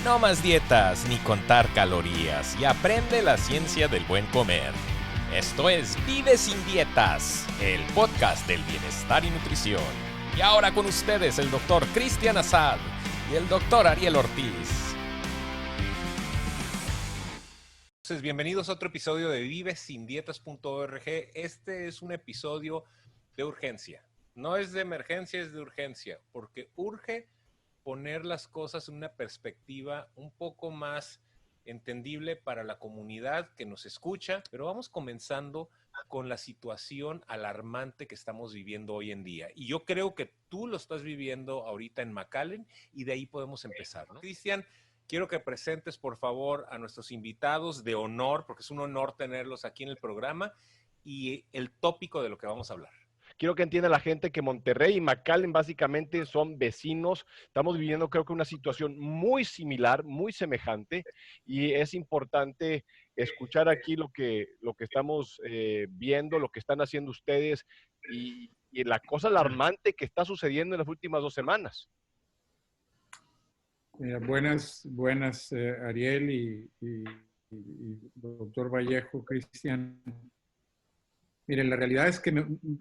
No más dietas ni contar calorías y aprende la ciencia del buen comer. Esto es Vive Sin Dietas, el podcast del bienestar y nutrición. Y ahora con ustedes el Dr. Cristian Azad y el Dr. Ariel Ortiz. Entonces, bienvenidos a otro episodio de vivesindietas.org. Este es un episodio de urgencia. No es de emergencia, es de urgencia, porque urge poner las cosas en una perspectiva un poco más entendible para la comunidad que nos escucha, pero vamos comenzando con la situación alarmante que estamos viviendo hoy en día. Y yo creo que tú lo estás viviendo ahorita en McAllen y de ahí podemos empezar, ¿no? Cristian, quiero que presentes, por favor, a nuestros invitados de honor, porque es un honor tenerlos aquí en el programa, y el tópico de lo que vamos a hablar. Quiero que entienda la gente que Monterrey y McAllen básicamente son vecinos. Estamos viviendo, creo que, una situación muy similar, muy semejante, y es importante escuchar aquí lo que estamos viendo, lo que están haciendo ustedes y la cosa alarmante que está sucediendo en las últimas 2 semanas. Buenas, Ariel y doctor Vallejo, Cristian. Miren, la realidad es que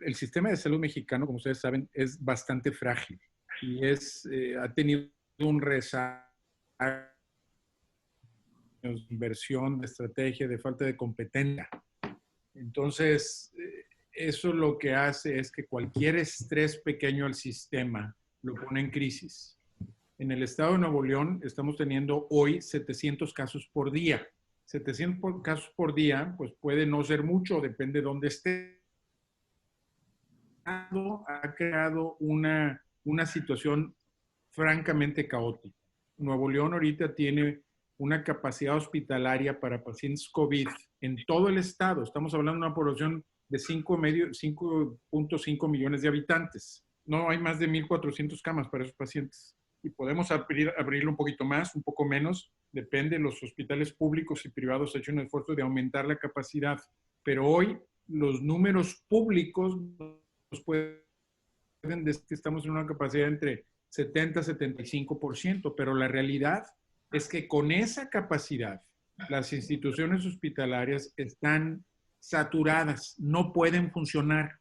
el sistema de salud mexicano, como ustedes saben, es bastante frágil y ha tenido un rezago de inversión, de estrategia, de falta de competencia. Entonces, eso lo que hace es que cualquier estrés pequeño al sistema lo pone en crisis. En el estado de Nuevo León estamos teniendo hoy 700 casos por día. 700 casos por día, pues puede no ser mucho, depende de dónde esté. Ha creado una situación francamente caótica. Nuevo León ahorita tiene una capacidad hospitalaria para pacientes COVID en todo el estado. Estamos hablando de una población de 5.5 millones de habitantes. No hay más de 1,400 camas para esos pacientes. Y podemos abrirlo un poquito más, un poco menos, depende. Los hospitales públicos y privados han hecho un esfuerzo de aumentar la capacidad, pero hoy los números públicos nos pueden decir que estamos en una capacidad entre 70 y 75%, pero la realidad es que con esa capacidad las instituciones hospitalarias están saturadas, no pueden funcionar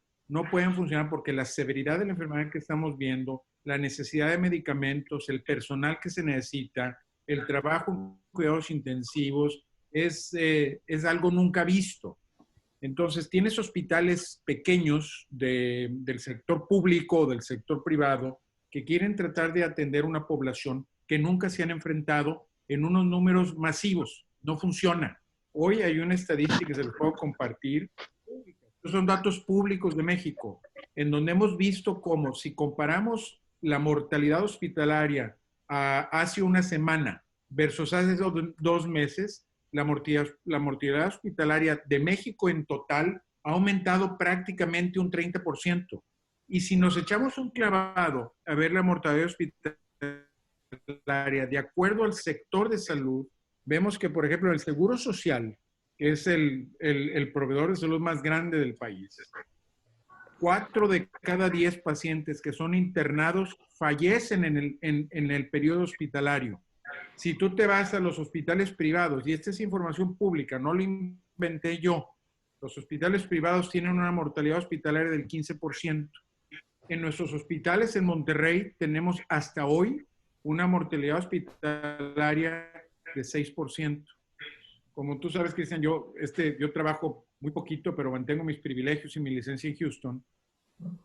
porque la severidad de la enfermedad que estamos viendo, la necesidad de medicamentos, el personal que se necesita, el trabajo en cuidados intensivos, es algo nunca visto. Entonces, tienes hospitales pequeños del sector público o del sector privado que quieren tratar de atender una población que nunca se han enfrentado en unos números masivos. No funciona. Hoy hay una estadística que se les puedo compartir. Estos son datos públicos de México, en donde hemos visto cómo si comparamos la mortalidad hospitalaria hace una semana versus hace 2 meses, la mortalidad hospitalaria de México en total ha aumentado prácticamente un 30%. Y si nos echamos un clavado a ver la mortalidad hospitalaria de acuerdo al sector de salud, vemos que, por ejemplo, el Seguro Social, que es el proveedor de salud más grande del país, 4 de cada 10 pacientes que son internados fallecen en el periodo hospitalario. Si tú te vas a los hospitales privados, y esta es información pública, no lo inventé yo, los hospitales privados tienen una mortalidad hospitalaria del 15%. En nuestros hospitales en Monterrey tenemos hasta hoy una mortalidad hospitalaria de 6%. Como tú sabes, Cristian, yo trabajo muy poquito, pero mantengo mis privilegios y mi licencia en Houston.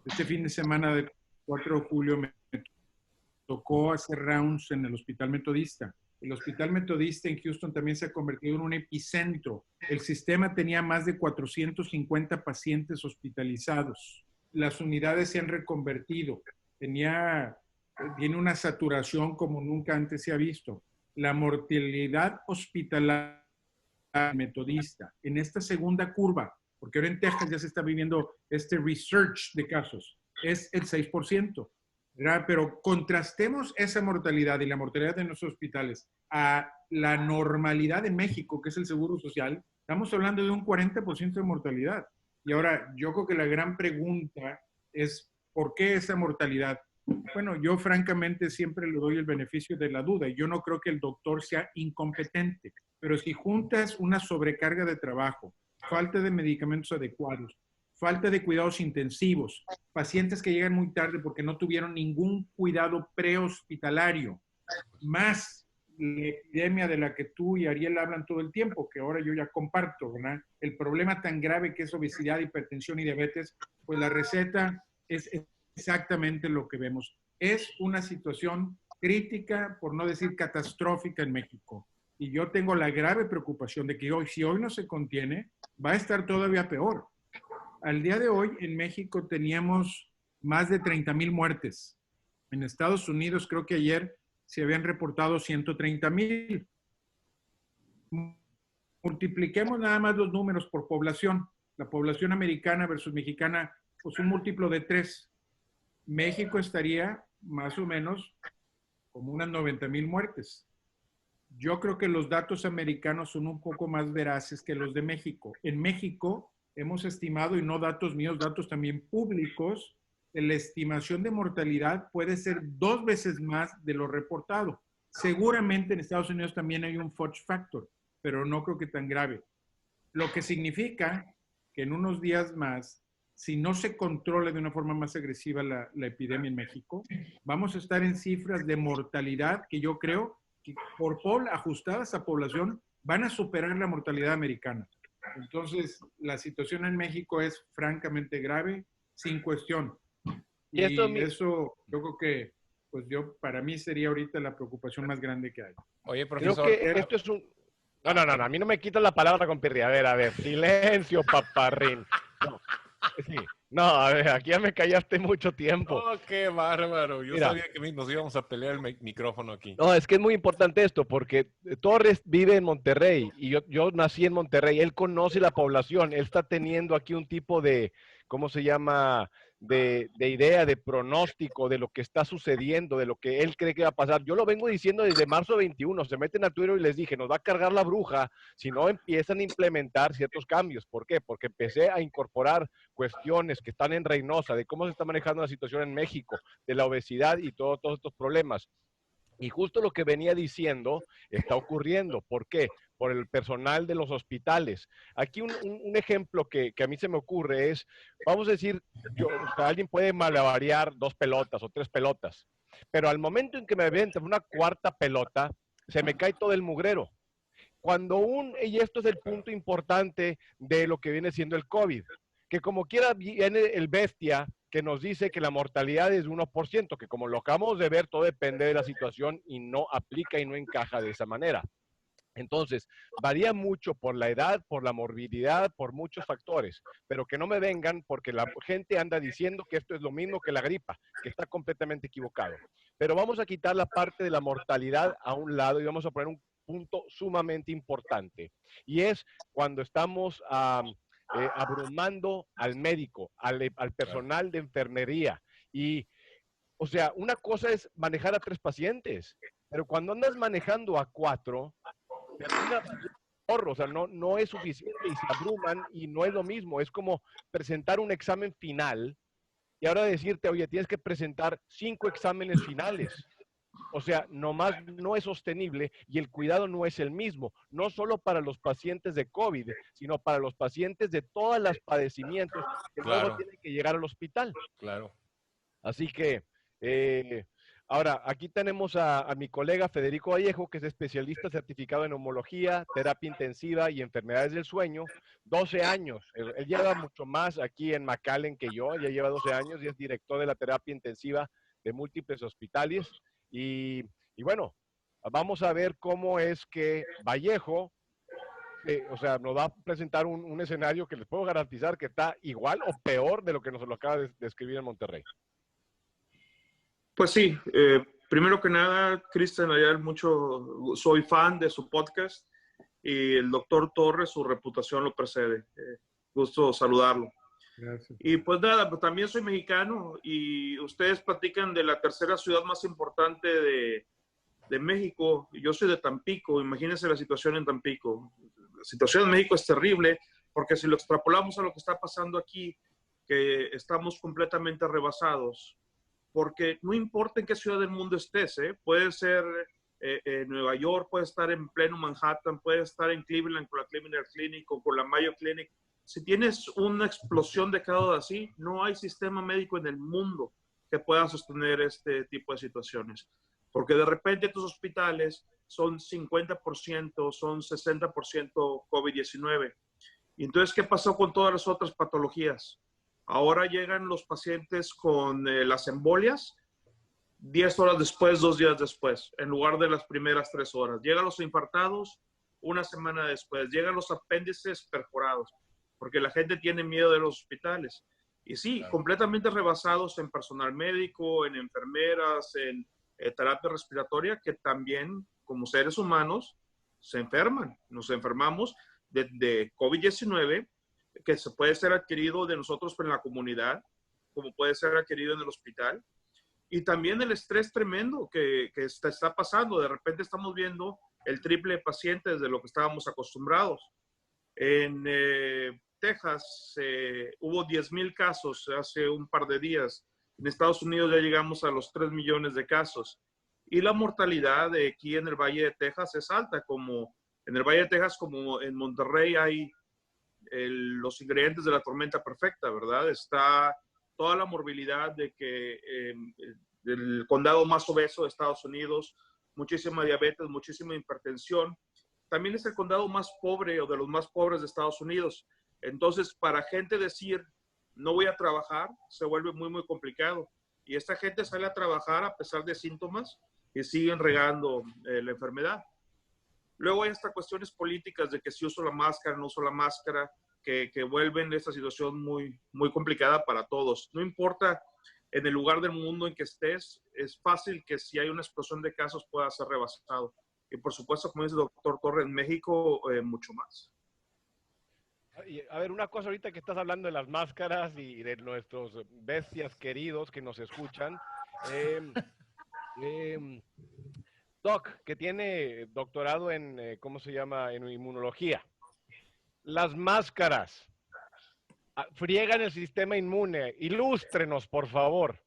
Este fin de semana del 4 de julio me tocó hacer rounds en el Hospital Metodista. El Hospital Metodista en Houston también se ha convertido en un epicentro. El sistema tenía más de 450 pacientes hospitalizados. Las unidades se han reconvertido. Tiene una saturación como nunca antes se ha visto. La mortalidad hospitalaria Metodista en esta segunda curva, porque ahora en Texas ya se está viviendo este research de casos, es el 6%. ¿Verdad? Pero contrastemos esa mortalidad y la mortalidad de nuestros hospitales a la normalidad de México, que es el Seguro Social. Estamos hablando de un 40% de mortalidad. Y ahora, yo creo que la gran pregunta es, ¿por qué esa mortalidad? Bueno, yo francamente siempre le doy el beneficio de la duda. Yo no creo que el doctor sea incompetente, pero si juntas una sobrecarga de trabajo, falta de medicamentos adecuados, falta de cuidados intensivos, pacientes que llegan muy tarde porque no tuvieron ningún cuidado prehospitalario, más la epidemia de la que tú y Ariel hablan todo el tiempo, que ahora yo ya comparto, ¿verdad? El problema tan grave que es obesidad, hipertensión y diabetes, pues la receta es exactamente lo que vemos. Es una situación crítica, por no decir catastrófica en México. Y yo tengo la grave preocupación de que hoy, si hoy no se contiene, va a estar todavía peor. Al día de hoy, en México teníamos más de 30,000 muertes. En Estados Unidos, creo que ayer se habían reportado 130,000. Multipliquemos nada más los números por población. La población americana versus mexicana, pues un múltiplo de 3. México estaría más o menos como unas 90,000 muertes. Yo creo que los datos americanos son un poco más veraces que los de México. En México hemos estimado, y no datos míos, datos también públicos, la estimación de mortalidad puede ser 2 veces más de lo reportado. Seguramente en Estados Unidos también hay un fudge factor, pero no creo que tan grave. Lo que significa que en unos días más, si no se controla de una forma más agresiva la epidemia en México, vamos a estar en cifras de mortalidad que yo creo que ajustadas a población van a superar la mortalidad americana. Entonces, la situación en México es francamente grave, sin cuestión. Y eso yo creo que, pues para mí sería ahorita la preocupación más grande que hay. Oye, profesor. Creo que esto es un... No, a mí no me quitan la palabra con Pirri. A ver, silencio, paparrín. No, sí. No, a ver, aquí ya me callaste mucho tiempo. Oh, qué bárbaro. Yo Mira, sabía que nos íbamos a pelear el micrófono aquí. No, es que es muy importante esto, porque Torres vive en Monterrey y yo nací en Monterrey. Él conoce la población, él está teniendo aquí un tipo de, ¿cómo se llama? De idea, de pronóstico, de lo que está sucediendo, de lo que él cree que va a pasar. Yo lo vengo diciendo desde marzo 21, se meten a Twitter y les dije, nos va a cargar la bruja si no empiezan a implementar ciertos cambios. ¿Por qué? Porque empecé a incorporar cuestiones que están en Reynosa, de cómo se está manejando la situación en México, de la obesidad y todos estos problemas. Y justo lo que venía diciendo está ocurriendo. ¿Por qué? Por el personal de los hospitales. Aquí un ejemplo que a mí se me ocurre es, vamos a decir, alguien puede malabarear 2 pelotas o 3 pelotas, pero al momento en que me avientan una 4ª pelota, se me cae todo el mugrero. Y esto es el punto importante de lo que viene siendo el COVID, que como quiera viene el bestia que nos dice que la mortalidad es de 1%, que como lo acabamos de ver, todo depende de la situación y no aplica y no encaja de esa manera. Entonces, varía mucho por la edad, por la morbilidad, por muchos factores, pero que no me vengan porque la gente anda diciendo que esto es lo mismo que la gripa, que está completamente equivocado. Pero vamos a quitar la parte de la mortalidad a un lado y vamos a poner un punto sumamente importante, y es cuando estamos abrumando al médico, al personal de enfermería. Y, o sea, una cosa es manejar a 3 pacientes, pero cuando andas manejando a 4, o sea, no es suficiente y se abruman y no es lo mismo. Es como presentar un examen final y ahora decirte, oye, tienes que presentar 5 exámenes finales. O sea, nomás no es sostenible y el cuidado no es el mismo, no solo para los pacientes de COVID, sino para los pacientes de todos los padecimientos que luego tienen que llegar al hospital. Claro. Así que, ahora, aquí tenemos a mi colega Federico Vallejo, que es especialista certificado en neumología, terapia intensiva y enfermedades del sueño, 12 años. Él lleva mucho más aquí en McAllen que yo, ya lleva 12 años y es director de la terapia intensiva de múltiples hospitales. Y bueno, vamos a ver cómo es que Vallejo, o sea, nos va a presentar un escenario que les puedo garantizar que está igual o peor de lo que nos lo acaba de describir en Monterrey. Pues sí, primero que nada, Cristian, soy fan de su podcast y el doctor Torres, su reputación lo precede. Gusto saludarlo. Gracias. Y pues nada, pues también soy mexicano y ustedes platican de la 3ª ciudad más importante de México. Yo soy de Tampico, imagínense la situación en Tampico. La situación en México es terrible porque si lo extrapolamos a lo que está pasando aquí, que estamos completamente rebasados, porque no importa en qué ciudad del mundo estés, puede ser Nueva York, puede estar en pleno Manhattan, puede estar en Cleveland con la Cleveland Clinic o con la Mayo Clinic. Si tienes una explosión de casos así, no hay sistema médico en el mundo que pueda sostener este tipo de situaciones. Porque de repente tus hospitales son 50%, son 60% COVID-19. Y entonces, ¿qué pasó con todas las otras patologías? Ahora llegan los pacientes con las embolias 10 horas después, 2 días después, en lugar de las primeras 3 horas. Llegan los infartados una semana después. Llegan los apéndices perforados, porque la gente tiene miedo de los hospitales. Y sí, claro, completamente rebasados en personal médico, en enfermeras, en terapia respiratoria, que también, como seres humanos, se enferman. Nos enfermamos de COVID-19, que se puede ser adquirido de nosotros en la comunidad, como puede ser adquirido en el hospital. Y también el estrés tremendo que está pasando. De repente estamos viendo el triple de pacientes de lo que estábamos acostumbrados. En Texas hubo 10,000 casos hace un par de días. En Estados Unidos ya llegamos a los 3 millones de casos. Y la mortalidad de aquí en el Valle de Texas es alta. Como en el Valle de Texas, como en Monterrey, hay los ingredientes de la tormenta perfecta, ¿verdad? Está toda la morbilidad de que el condado más obeso de Estados Unidos, muchísima diabetes, muchísima hipertensión. También es el condado más pobre o de los más pobres de Estados Unidos. Entonces, para gente decir, no voy a trabajar, se vuelve muy, muy complicado. Y esta gente sale a trabajar a pesar de síntomas y siguen regando la enfermedad. Luego hay hasta cuestiones políticas de que si uso la máscara, no uso la máscara, que vuelven esta situación muy, muy complicada para todos. No importa en el lugar del mundo en que estés, es fácil que si hay una explosión de casos pueda ser rebasado. Y por supuesto, como dice el doctor Torres, en México, mucho más. A ver, una cosa ahorita que estás hablando de las máscaras y de nuestros bestias queridos que nos escuchan. Doc, que tiene doctorado en, ¿cómo se llama?, en inmunología. Las máscaras friegan el sistema inmune. Ilústrenos, por favor.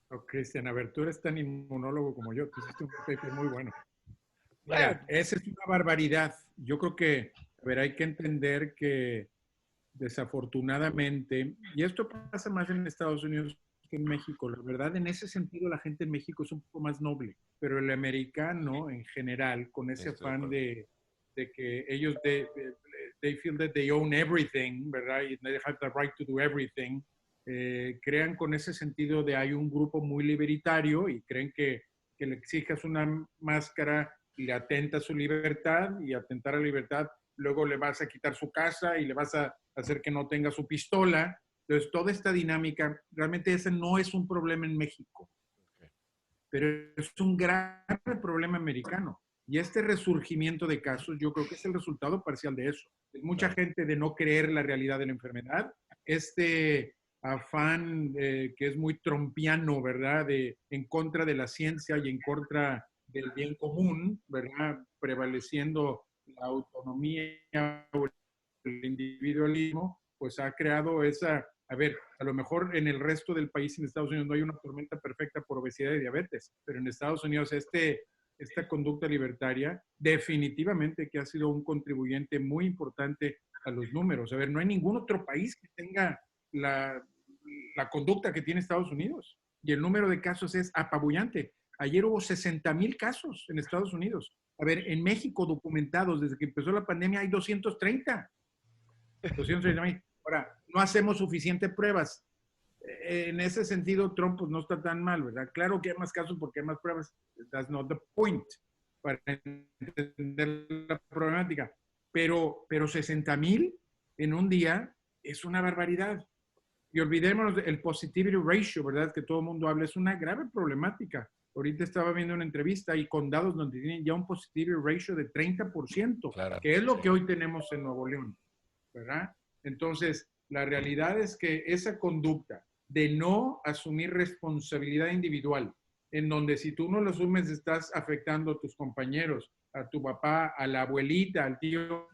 Oh, Cristian, a ver, tú eres tan inmunólogo como yo. Tú hiciste un paper muy bueno. Mira, esa es una barbaridad. Yo creo que, a ver, hay que entender que desafortunadamente, y esto pasa más en Estados Unidos que en México, la verdad, en ese sentido la gente en México es un poco más noble, pero el americano en general, con ese afán de que ellos, they feel that they own everything, ¿verdad? Y they have the right to do everything. Crean con ese sentido de hay un grupo muy libertario y creen que le exijas una máscara y le atenta a su libertad, y atentar a la libertad, luego le vas a quitar su casa y le vas a hacer que no tenga su pistola. Entonces, toda esta dinámica, realmente ese no es un problema en México, pero es un grave problema americano. Y este resurgimiento de casos, yo creo que es el resultado parcial de eso. Es mucha gente de no creer la realidad de la enfermedad, este afán que es muy trumpiano, ¿verdad?, en contra de la ciencia y en contra del bien común, ¿verdad?, prevaleciendo la autonomía o el individualismo, pues ha creado esa, a ver, a lo mejor en el resto del país, en Estados Unidos, no hay una tormenta perfecta por obesidad y diabetes, pero en Estados Unidos esta conducta libertaria definitivamente que ha sido un contribuyente muy importante a los números. A ver, no hay ningún otro país que tenga la conducta que tiene Estados Unidos, y el número de casos es apabullante. Ayer hubo 60,000 casos en Estados Unidos. A ver, en México documentados desde que empezó la pandemia hay 230. 230,000. Ahora, no hacemos suficientes pruebas. En ese sentido, Trump pues, no está tan mal, ¿verdad? Claro que hay más casos porque hay más pruebas. That's not the point para entender la problemática. Pero 60,000 en un día es una barbaridad. Y olvidémonos del positivity ratio, ¿verdad? Que todo el mundo habla. Es una grave problemática. Ahorita estaba viendo una entrevista y condados donde tienen ya un positivity ratio de 30%, claro, que es lo que hoy tenemos en Nuevo León, ¿verdad? Entonces, la realidad es que esa conducta de no asumir responsabilidad individual, en donde si tú no lo asumes estás afectando a tus compañeros, a tu papá, a la abuelita, al tío,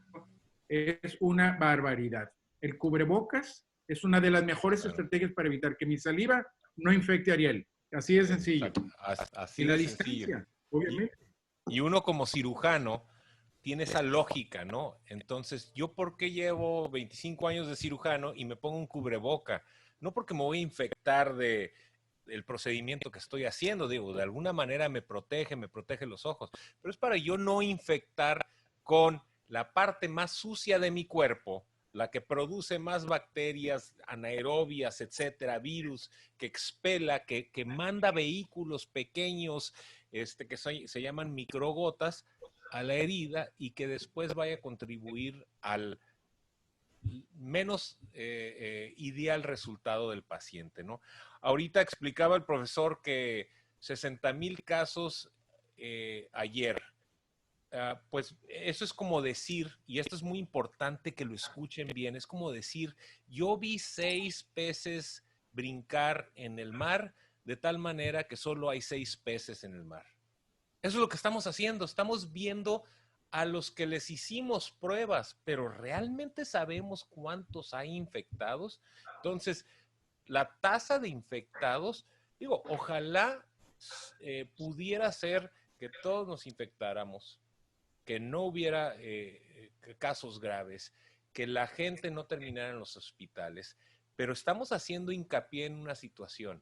es una barbaridad. El cubrebocas es una de las mejores estrategias para evitar que mi saliva no infecte a Ariel. Así de sencillo. Así Y la de sencillo. distancia, obviamente. Y uno como cirujano tiene esa lógica, ¿no? Entonces, ¿yo por qué llevo 25 años de cirujano y me pongo un cubreboca? No porque me voy a infectar del procedimiento que estoy haciendo, digo, de alguna manera me protege los ojos, pero es para yo no infectar con la parte más sucia de mi cuerpo, la que produce más bacterias anaerobias, etcétera, virus, que expela, que manda vehículos pequeños, que se llaman microgotas, a la herida y que después vaya a contribuir al menos ideal resultado del paciente, ¿no? Ahorita explicaba el profesor que 60,000 casos ayer. Pues eso es como decir, y esto es muy importante que lo escuchen bien, es como decir, yo vi 6 peces brincar en el mar de tal manera que solo hay 6 peces en el mar. Eso es lo que estamos haciendo, estamos viendo a los que les hicimos pruebas, pero ¿realmente sabemos cuántos hay infectados? Entonces, la tasa de infectados, digo, ojalá pudiera ser que todos nos infectáramos, que no hubiera casos graves, que la gente no terminara en los hospitales, pero estamos haciendo hincapié en una situación.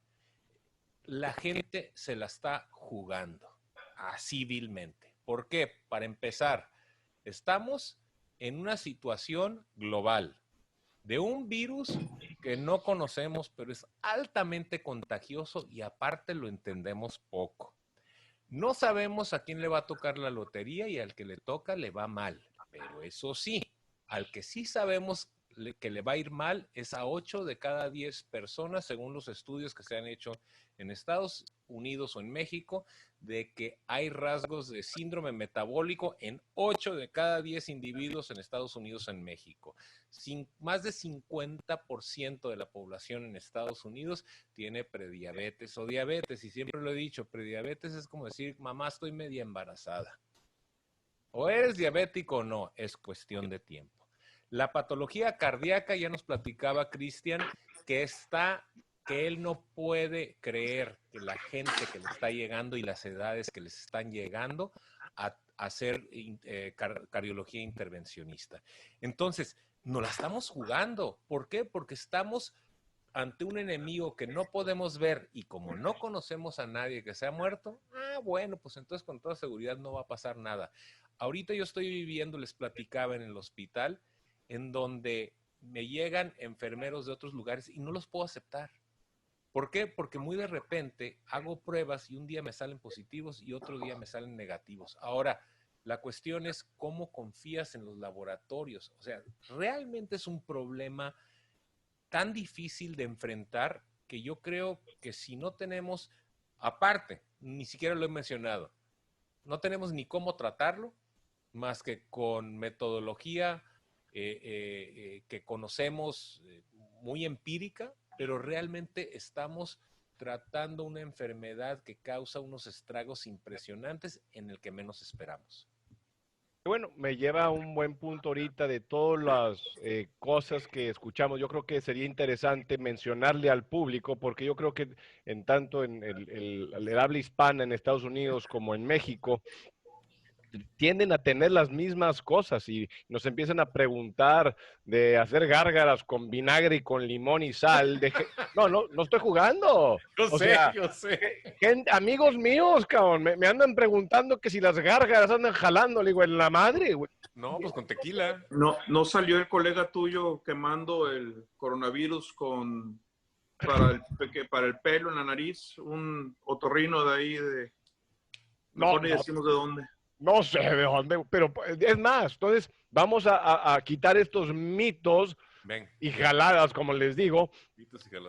La gente se la está jugando así vilmente. ¿Por qué? Para empezar, estamos en una situación global de un virus que no conocemos, pero es altamente contagioso y aparte lo entendemos poco. No sabemos a quién le va a tocar la lotería y al que le toca le va mal, pero eso sí, al que sí sabemos que le va a ir mal es a 8 de cada 10 personas, según los estudios que se han hecho en Estados Unidos o en México, de que hay rasgos de síndrome metabólico en 8 de cada 10 individuos en Estados Unidos o en México. Más de 50% de la población en Estados Unidos tiene prediabetes o diabetes, y siempre lo he dicho, prediabetes es como decir, mamá, estoy media embarazada. O eres diabético o no, es cuestión de tiempo. La patología cardíaca, ya nos platicaba Cristian, que él no puede creer que la gente que le está llegando y las edades que les están llegando a hacer cardiología intervencionista. Entonces, nos la estamos jugando. ¿Por qué? Porque estamos ante un enemigo que no podemos ver y como no conocemos a nadie que se ha muerto, bueno, pues entonces con toda seguridad no va a pasar nada. Ahorita yo estoy viviendo, les platicaba, en el hospital, en donde me llegan enfermeros de otros lugares y no los puedo aceptar. ¿Por qué? Porque muy de repente hago pruebas y un día me salen positivos y otro día me salen negativos. Ahora, la cuestión es cómo confías en los laboratorios. O sea, realmente es un problema tan difícil de enfrentar que yo creo que si no tenemos, aparte, ni siquiera lo he mencionado, no tenemos ni cómo tratarlo más que con metodología que conocemos muy empírica, pero realmente estamos tratando una enfermedad que causa unos estragos impresionantes en el que menos esperamos. Bueno, me lleva a un buen punto ahorita de todas las cosas que escuchamos. Yo creo que sería interesante mencionarle al público, porque yo creo que en tanto en el habla hispana en Estados Unidos como en México, tienden a tener las mismas cosas y nos empiezan a preguntar de hacer gárgaras con vinagre y con limón y sal. No estoy jugando. Yo sé. Amigos míos, cabrón, me andan preguntando que si las gárgaras andan jalando. Le digo, en la madre, güey. No, pues con tequila. No salió el colega tuyo quemando el coronavirus para el pelo en la nariz, un otorrino de ahí mejor ni decimos de dónde. No sé de dónde, pero es más, entonces vamos a quitar estos mitos y jaladas, como les digo,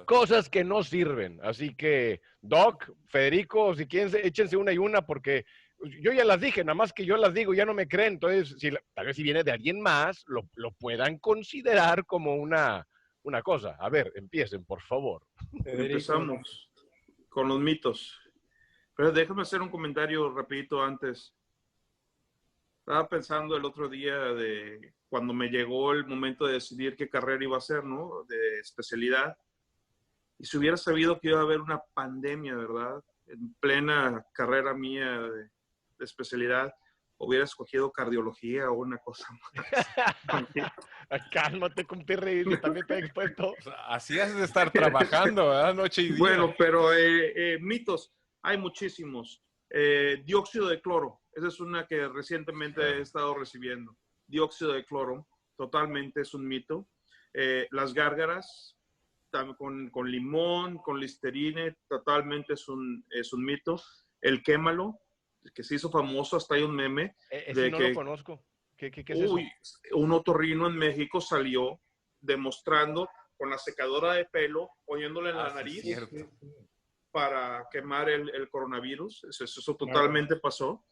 cosas que no sirven. Así que, Doc, Federico, si quieren, échense una y una, porque yo ya las dije, nada más que yo las digo, ya no me creen. Entonces, tal vez si viene de alguien más, lo puedan considerar como una cosa. A ver, empiecen, por favor. Federico. Empezamos con los mitos. Pero déjame hacer un comentario rapidito antes. Estaba pensando el otro día de cuando me llegó el momento de decidir qué carrera iba a hacer, ¿no? De especialidad. Y si hubiera sabido que iba a haber una pandemia, ¿verdad? En plena carrera mía de especialidad, hubiera escogido cardiología o una cosa más. Cálmate, compirri, también te he expuesto. Pues así has de estar trabajando, ¿verdad? Noche y día. Bueno, pero mitos, hay muchísimos. Dióxido de cloro, esa es una que recientemente he estado recibiendo. Dióxido de cloro, totalmente es un mito. Las gárgaras, con limón, con Listerine, totalmente es un mito. El quémalo, que se hizo famoso, hasta hay un meme. Ese no lo conozco. ¿Qué es eso? Un otorrino en México salió demostrando con la secadora de pelo, poniéndole en la nariz para quemar el coronavirus. Eso totalmente pasó.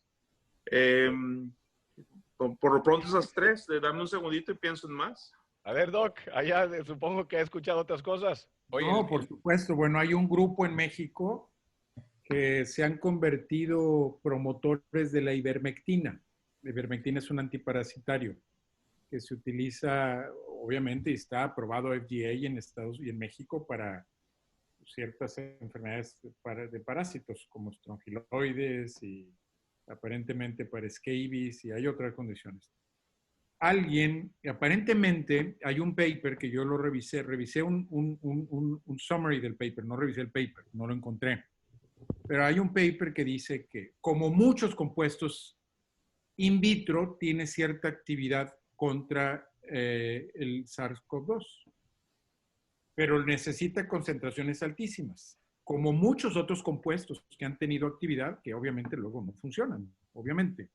Por lo pronto esas tres, dame un segundito y pienso en más. A ver, Doc, allá supongo que ha escuchado otras cosas. Oye, no, por supuesto. Bueno, hay un grupo en México que se han convertido promotores de la ivermectina. La ivermectina es un antiparasitario que se utiliza, obviamente, y está aprobado FDA en Estados y en México para ciertas enfermedades de parásitos, como estrongiloides y aparentemente para scabies y hay otras condiciones. Aparentemente, hay un paper que yo lo revisé un summary del paper, no revisé el paper, no lo encontré. Pero hay un paper que dice que, como muchos compuestos in vitro, tiene cierta actividad contra el SARS-CoV-2, pero necesita concentraciones altísimas, como muchos otros compuestos que han tenido actividad que obviamente luego no funcionan, obviamente.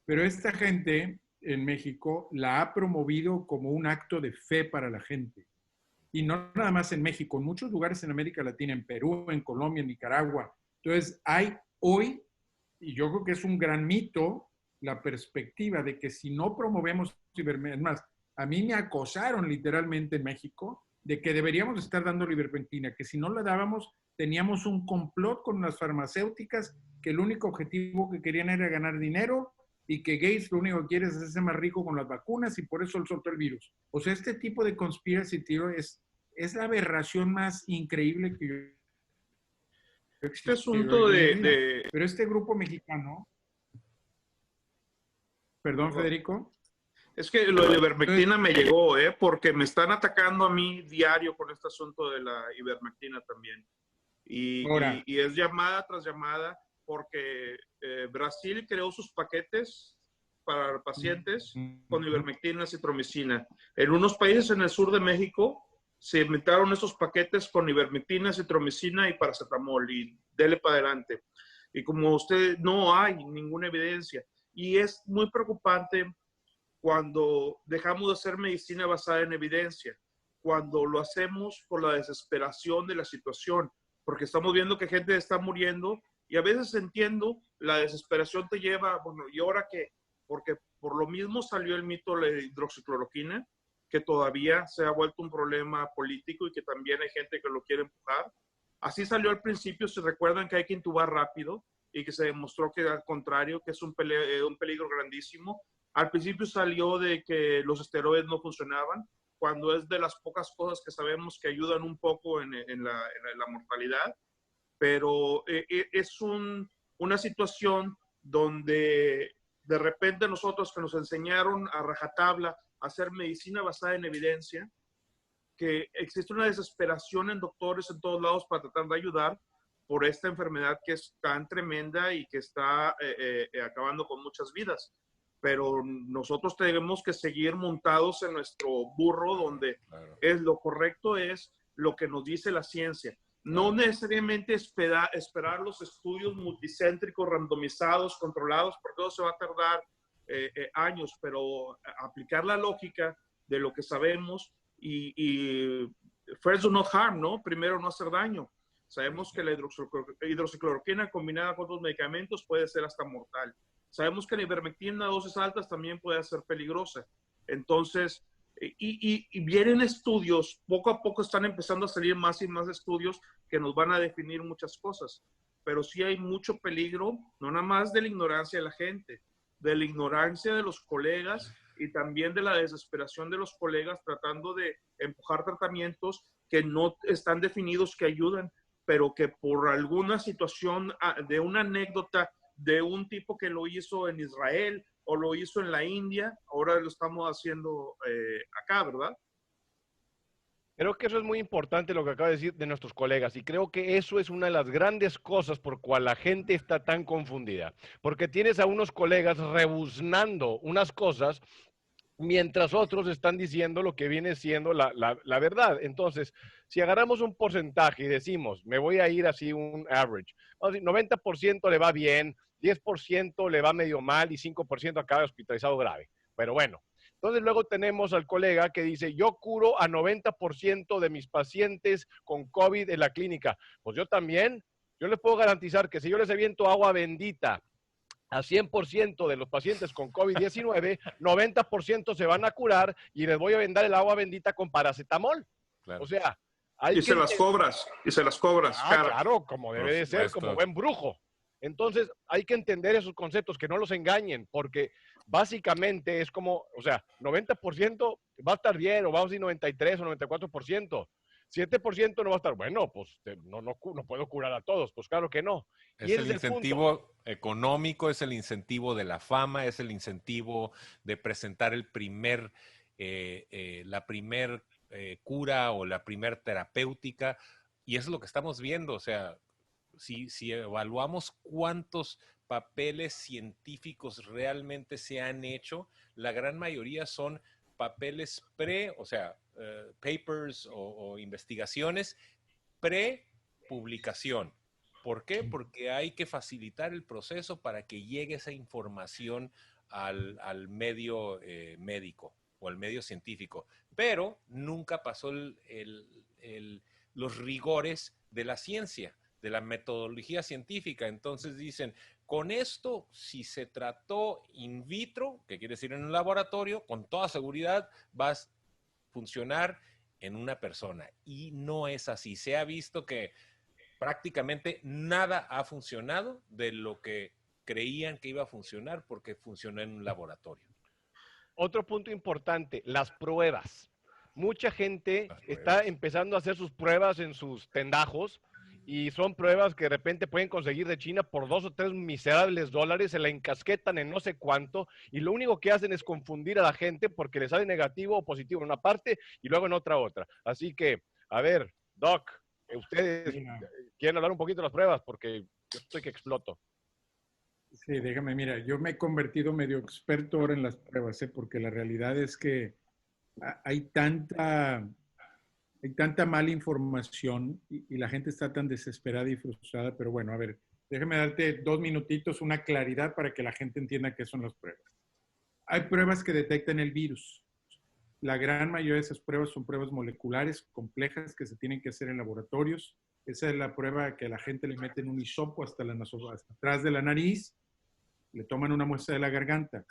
Pero esta gente en México la ha promovido como un acto de fe para la gente. Y no nada más en México, en muchos lugares en América Latina, en Perú, en Colombia, en Nicaragua. Entonces, hay hoy, y yo creo que es un gran mito, la perspectiva de que si no promovemos ivermectina, es más, a mí me acosaron literalmente en México de que deberíamos estar dando ivermectina, que si no la dábamos, teníamos un complot con las farmacéuticas, que el único objetivo que querían era ganar dinero y que Gates lo único que quiere es hacerse más rico con las vacunas y por eso él soltó el virus. O sea, este tipo de conspiracy theory es la aberración más increíble que yo este asunto Pero este grupo mexicano... Perdón, Federico. Es que lo de ivermectina me llegó, porque me están atacando a mí diario con este asunto de la ivermectina también. Y es llamada tras llamada porque Brasil creó sus paquetes para pacientes con ivermectina y citromicina. En unos países en el sur de México se inventaron esos paquetes con ivermectina, citromicina y paracetamol y dele para adelante. Y como usted, no hay ninguna evidencia. Y es muy preocupante cuando dejamos de hacer medicina basada en evidencia, cuando lo hacemos por la desesperación de la situación, porque estamos viendo que gente está muriendo y a veces entiendo, la desesperación te lleva, bueno, ¿y ahora qué? Porque por lo mismo salió el mito de la hidroxicloroquina, que todavía se ha vuelto un problema político y que también hay gente que lo quiere empujar. Así salió al principio, se recuerdan que hay que intubar rápido y que se demostró que al contrario, que es un peligro grandísimo. Al principio salió de que los esteroides no funcionaban, cuando es de las pocas cosas que sabemos que ayudan un poco en la mortalidad, pero es una situación donde de repente nosotros que nos enseñaron a rajatabla a hacer medicina basada en evidencia, que existe una desesperación en doctores en todos lados para tratar de ayudar por esta enfermedad que es tan tremenda y que está acabando con muchas vidas. Pero nosotros tenemos que seguir montados en nuestro burro donde lo correcto es lo que nos dice la ciencia. No necesariamente esperar los estudios multicéntricos, randomizados, controlados, porque todo se va a tardar años, pero aplicar la lógica de lo que sabemos y first do not harm, ¿no? Primero no hacer daño. Sabemos que la hidroxicloroquina combinada con otros medicamentos puede ser hasta mortal. Sabemos que la ivermectina a dosis altas también puede ser peligrosa. Entonces, y vienen estudios, poco a poco están empezando a salir más y más estudios que nos van a definir muchas cosas. Pero sí hay mucho peligro, no nada más de la ignorancia de la gente, de la ignorancia de los colegas y también de la desesperación de los colegas tratando de empujar tratamientos que no están definidos que ayudan, pero que por alguna situación de una anécdota de un tipo que lo hizo en Israel o lo hizo en la India, ahora lo estamos haciendo acá, ¿verdad? Creo que eso es muy importante lo que acaba de decir de nuestros colegas y creo que eso es una de las grandes cosas por cual la gente está tan confundida, porque tienes a unos colegas rebuznando unas cosas mientras otros están diciendo lo que viene siendo la verdad. Entonces, si agarramos un porcentaje y decimos, me voy a ir así un average, vamos a decir, 90% le va bien, 10% le va medio mal y 5% acaba hospitalizado grave. Pero bueno, entonces luego tenemos al colega que dice, yo curo a 90% de mis pacientes con COVID en la clínica. Pues yo también, yo les puedo garantizar que si yo les aviento agua bendita a 100% de los pacientes con COVID-19, 90% se van a curar y les voy a vender el agua bendita con paracetamol. Claro. O sea, hay y se las cobras, cara. Claro, como debe de ser, como buen brujo. Entonces, hay que entender esos conceptos, que no los engañen, porque básicamente es como, o sea, 90% va a estar bien, o vamos a decir 93 o 94%. 7% no va a estar, bueno, pues no puedo curar a todos, pues claro que no. Es el incentivo económico, es el incentivo de la fama, es el incentivo de presentar la primer cura o la primer terapéutica, y eso es lo que estamos viendo. O sea, si evaluamos cuántos papeles científicos realmente se han hecho, la gran mayoría son papeles o sea, papers o investigaciones pre-publicación. ¿Por qué? Porque hay que facilitar el proceso para que llegue esa información al medio médico o al medio científico. Pero nunca pasó los rigores de la ciencia, de la metodología científica. Entonces dicen, con esto, si se trató in vitro, que quiere decir en un laboratorio, con toda seguridad va a funcionar en una persona. Y no es así. Se ha visto que prácticamente nada ha funcionado de lo que creían que iba a funcionar porque funcionó en un laboratorio. Otro punto importante, las pruebas. Mucha gente está empezando a hacer sus pruebas en sus tendajos y son pruebas que de repente pueden conseguir de China por $2 o 3 miserables dólares, se la encasquetan en no sé cuánto y lo único que hacen es confundir a la gente porque les sale negativo o positivo en una parte y luego en otra. Así que, a ver, Doc, ustedes quieren hablar un poquito de las pruebas porque yo estoy que exploto. Sí, déjame, mira, yo me he convertido medio experto ahora en las pruebas, porque la realidad es que hay tanta mala información y la gente está tan desesperada y frustrada, pero bueno, a ver, déjame darte 2 minutitos, una claridad para que la gente entienda qué son las pruebas. Hay pruebas que detectan el virus. La gran mayoría de esas pruebas son pruebas moleculares complejas que se tienen que hacer en laboratorios. Esa es la prueba que a la gente le meten un hisopo hasta atrás de la nariz, le toman una muestra de la garganta.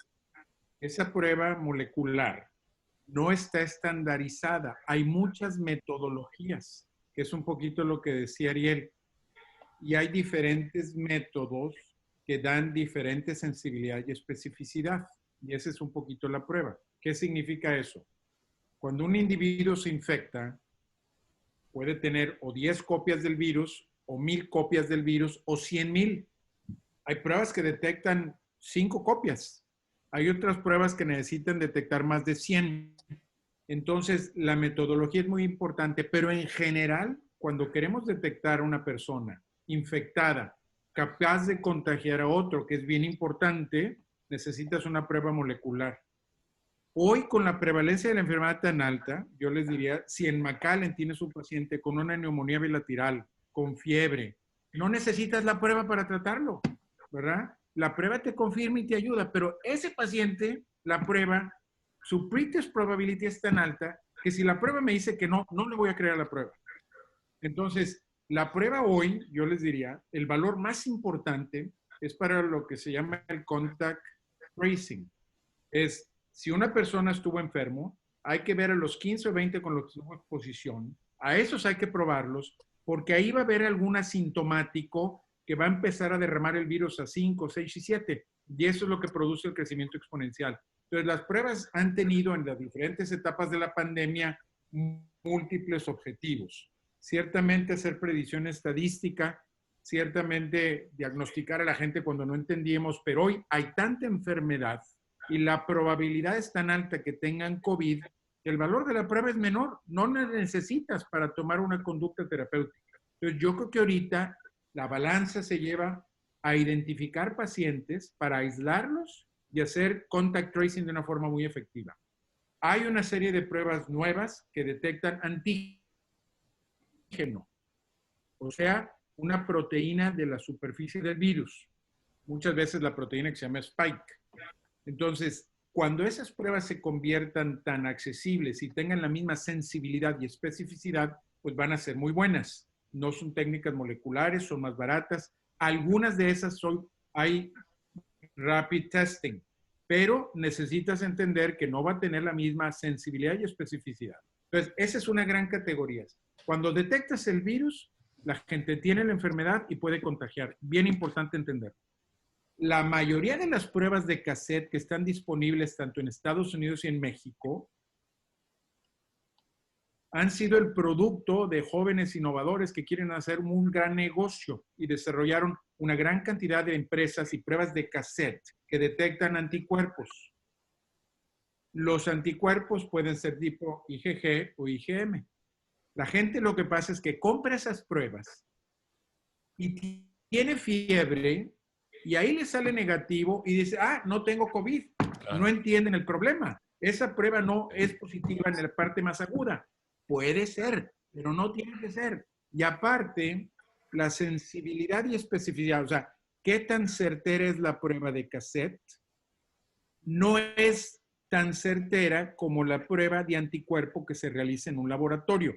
Esa prueba molecular no está estandarizada. Hay muchas metodologías, que es un poquito lo que decía Ariel. Y hay diferentes métodos que dan diferente sensibilidad y especificidad. Y esa es un poquito la prueba. ¿Qué significa eso? Cuando un individuo se infecta, puede tener o 10 copias del virus, o 1000 copias del virus, o 100,000. Hay pruebas que detectan 5 copias. Hay otras pruebas que necesitan detectar más de 100. Entonces, la metodología es muy importante, pero en general, cuando queremos detectar a una persona infectada, capaz de contagiar a otro, que es bien importante, necesitas una prueba molecular. Hoy, con la prevalencia de la enfermedad tan alta, yo les diría, si en McAllen tienes un paciente con una neumonía bilateral, con fiebre, no necesitas la prueba para tratarlo, ¿verdad? La prueba te confirma y te ayuda, pero ese paciente, la prueba, su pretest probability es tan alta que si la prueba me dice que no, no le voy a creer la prueba. Entonces, la prueba hoy, yo les diría, el valor más importante es para lo que se llama el contact tracing. Es, si una persona estuvo enfermo, hay que ver a los 15 o 20 con los que tuvo exposición. A esos hay que probarlos, porque ahí va a haber algún asintomático que va a empezar a derramar el virus a 5, 6 y 7. Y eso es lo que produce el crecimiento exponencial. Entonces, las pruebas han tenido en las diferentes etapas de la pandemia múltiples objetivos. Ciertamente hacer predicción estadística, ciertamente diagnosticar a la gente cuando no entendíamos, pero hoy hay tanta enfermedad y la probabilidad es tan alta que tengan COVID, que el valor de la prueba es menor. No la necesitas para tomar una conducta terapéutica. Entonces, yo creo que ahorita la balanza se lleva a identificar pacientes para aislarlos y hacer contact tracing de una forma muy efectiva. Hay una serie de pruebas nuevas que detectan antígeno, o sea, una proteína de la superficie del virus. Muchas veces la proteína que se llama spike. Entonces, cuando esas pruebas se conviertan tan accesibles y tengan la misma sensibilidad y especificidad, pues van a ser muy buenas. No son técnicas moleculares, son más baratas. Algunas de esas hay rapid testing, pero necesitas entender que no va a tener la misma sensibilidad y especificidad. Entonces, esa es una gran categoría. Cuando detectas el virus, la gente tiene la enfermedad y puede contagiar. Bien importante entender. La mayoría de las pruebas de cassette que están disponibles tanto en Estados Unidos y en México han sido el producto de jóvenes innovadores que quieren hacer un gran negocio y desarrollaron una gran cantidad de empresas y pruebas de cassette que detectan anticuerpos. Los anticuerpos pueden ser tipo IgG o IgM. La gente lo que pasa es que compra esas pruebas y tiene fiebre y ahí le sale negativo y dice, no tengo COVID. Claro. No entienden el problema. Esa prueba no es positiva en la parte más aguda. Puede ser, pero no tiene que ser. Y aparte, la sensibilidad y especificidad, o sea, ¿qué tan certera es la prueba de cassette? No es tan certera como la prueba de anticuerpo que se realiza en un laboratorio.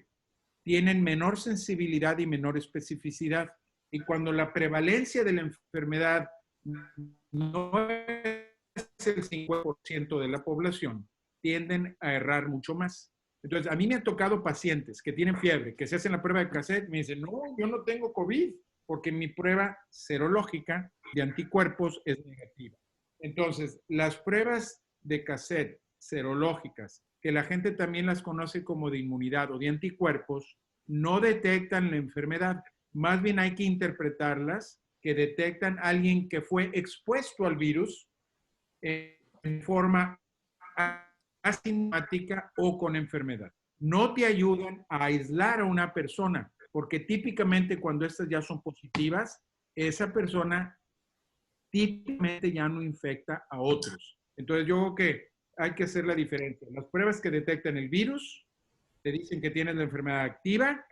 Tienen menor sensibilidad y menor especificidad. Y cuando la prevalencia de la enfermedad no es el 50% de la población, tienden a errar mucho más. Entonces, a mí me han tocado pacientes que tienen fiebre, que se hacen la prueba de cassette, me dicen, no, yo no tengo COVID, porque mi prueba serológica de anticuerpos es negativa. Entonces, las pruebas de cassette serológicas, que la gente también las conoce como de inmunidad o de anticuerpos, no detectan la enfermedad. Más bien hay que interpretarlas que detectan a alguien que fue expuesto al virus en forma asintomática o con enfermedad. No te ayudan a aislar a una persona, porque típicamente cuando estas ya son positivas, esa persona típicamente ya no infecta a otros. Entonces yo creo que hay que hacer la diferencia. Las pruebas que detectan el virus te dicen que tienes la enfermedad activa,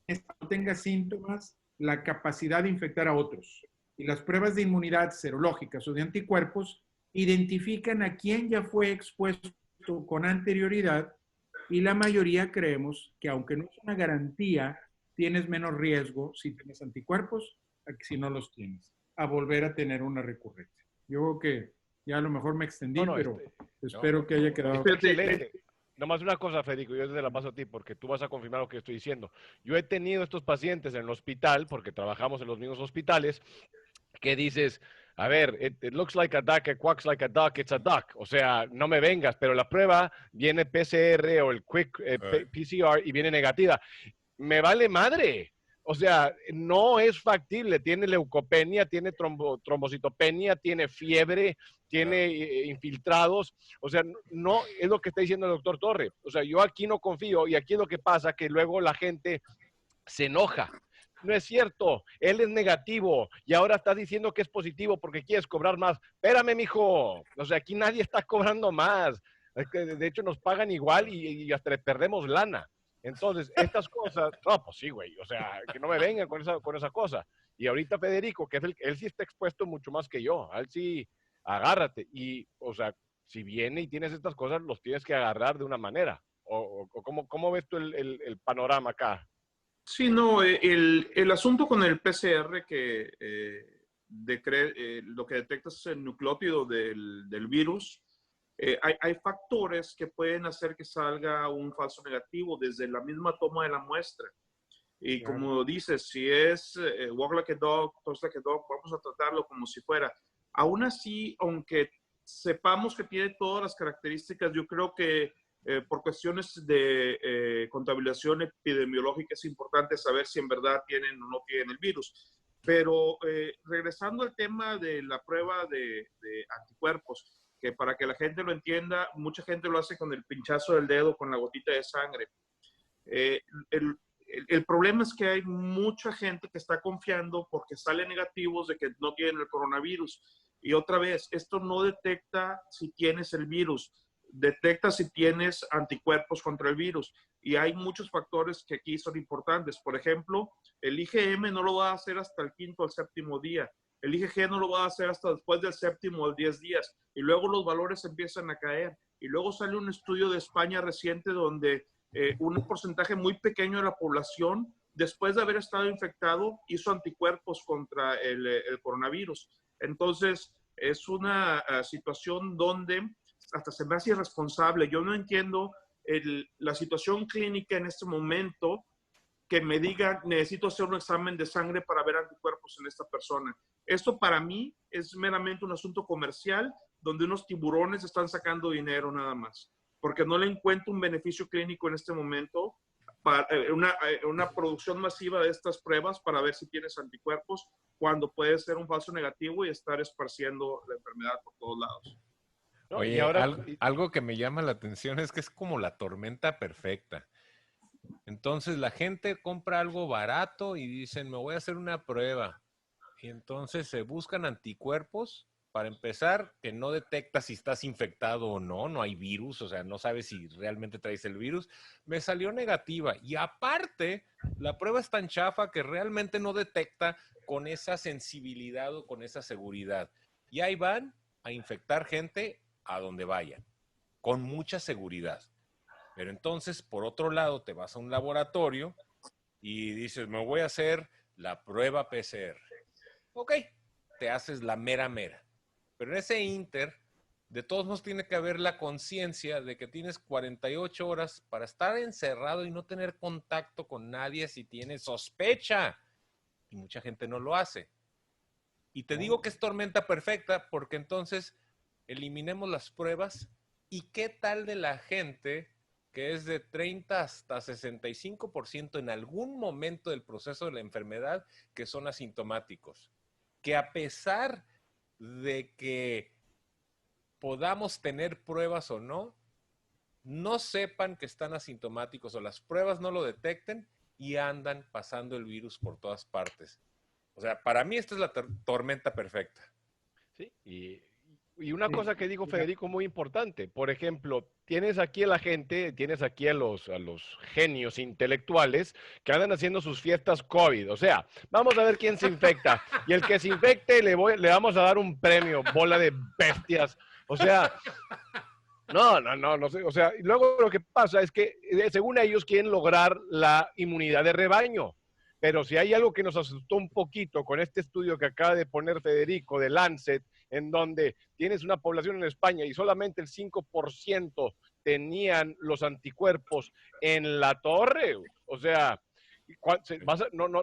no tenga síntomas, la capacidad de infectar a otros. Y las pruebas de inmunidad serológicas o de anticuerpos identifican a quién ya fue expuesto con anterioridad y la mayoría creemos que aunque no es una garantía, tienes menos riesgo si tienes anticuerpos a que si no los tienes, a volver a tener una recurrencia. Yo creo que ya a lo mejor me extendí, pero espero que haya quedado excelente. Nomás una cosa, Federico, yo te la paso a ti porque tú vas a confirmar lo que estoy diciendo. Yo he tenido estos pacientes en el hospital, porque trabajamos en los mismos hospitales, que dices, a ver, it looks like a duck, it quacks like a duck, it's a duck. O sea, no me vengas, pero la prueba viene PCR o el quick PCR y viene negativa. Me vale madre. O sea, no es factible. Tiene leucopenia, tiene trombocitopenia, tiene fiebre, tiene infiltrados. O sea, no es lo que está diciendo el doctor Torre. O sea, yo aquí no confío y aquí es lo que pasa, que luego la gente se enoja. No es cierto, él es negativo y ahora estás diciendo que es positivo porque quieres cobrar más. Espérame, mijo. O sea, aquí nadie está cobrando más. De hecho, nos pagan igual y hasta le perdemos lana. Entonces, estas cosas, no, pues sí, güey, o sea, que no me vengan con esa cosa. Y ahorita Federico, que es él sí está expuesto mucho más que yo, a él sí, agárrate. Y, o sea, si viene y tienes estas cosas, los tienes que agarrar de una manera. ¿O cómo ves tú el panorama acá? Sí, no, el asunto con el PCR que lo que detectas es el nucleótido del virus. Hay factores que pueden hacer que salga un falso negativo desde la misma toma de la muestra. Y como dices, si es walk like a dog, talk like a dog, vamos a tratarlo como si fuera. Aún así, aunque sepamos que tiene todas las características, yo creo que por cuestiones de contabilización epidemiológica es importante saber si en verdad tienen o no tienen el virus. Pero regresando al tema de la prueba de anticuerpos, que para que la gente lo entienda, mucha gente lo hace con el pinchazo del dedo, con la gotita de sangre. El problema es que hay mucha gente que está confiando porque salen negativos de que no tienen el coronavirus. Y otra vez, esto no detecta si tienes el virus, detecta si tienes anticuerpos contra el virus. Y hay muchos factores que aquí son importantes. Por ejemplo, el IgM no lo va a hacer hasta el 5º o el 7º día. El IgG no lo va a hacer hasta después del 7º o el 10 días. Y luego los valores empiezan a caer. Y luego sale un estudio de España reciente donde un porcentaje muy pequeño de la población, después de haber estado infectado, hizo anticuerpos contra el coronavirus. Entonces, es una situación donde hasta se me hace irresponsable. Yo no entiendo la situación clínica en este momento que me digan, necesito hacer un examen de sangre para ver anticuerpos en esta persona. Esto para mí es meramente un asunto comercial donde unos tiburones están sacando dinero nada más, porque no le encuentro un beneficio clínico en este momento para una producción masiva de estas pruebas para ver si tienes anticuerpos cuando puede ser un falso negativo y estar esparciendo la enfermedad por todos lados. ¿No? Oye, Y ahora, algo que me llama la atención es que es como la tormenta perfecta. Entonces la gente compra algo barato y dicen, me voy a hacer una prueba. Y entonces se buscan anticuerpos. Para empezar, que no detecta si estás infectado o no, no hay virus, o sea, no sabes si realmente traes el virus. Me salió negativa y aparte, la prueba es tan chafa que realmente no detecta con esa sensibilidad o con esa seguridad. Y ahí van a infectar gente a donde vayan, con mucha seguridad. Pero entonces, por otro lado, te vas a un laboratorio y dices, me voy a hacer la prueba PCR. Ok, te haces la mera. Pero en ese inter, de todos modos tiene que haber la conciencia de que tienes 48 horas para estar encerrado y no tener contacto con nadie si tienes sospecha. Y mucha gente no lo hace. Y te digo que es tormenta perfecta porque entonces eliminemos las pruebas. ¿Y qué tal de la gente que es de 30 hasta 65% en algún momento del proceso de la enfermedad que son asintomáticos? Que a pesar de que podamos tener pruebas o no, no sepan que están asintomáticos o las pruebas no lo detecten y andan pasando el virus por todas partes. O sea, para mí esta es la tormenta perfecta. sí, y una cosa que dijo Federico muy importante, por ejemplo, tienes aquí a la gente, tienes aquí a los genios intelectuales que andan haciendo sus fiestas COVID, o sea, vamos a ver quién se infecta, y el que se infecte le vamos a dar un premio, bola de bestias, o sea, no sé, o sea, y luego lo que pasa es que según ellos quieren lograr la inmunidad de rebaño. Pero si hay algo que nos asustó un poquito con este estudio que acaba de poner Federico de Lancet, en donde tienes una población en España y solamente el 5% tenían los anticuerpos en la torre. O sea,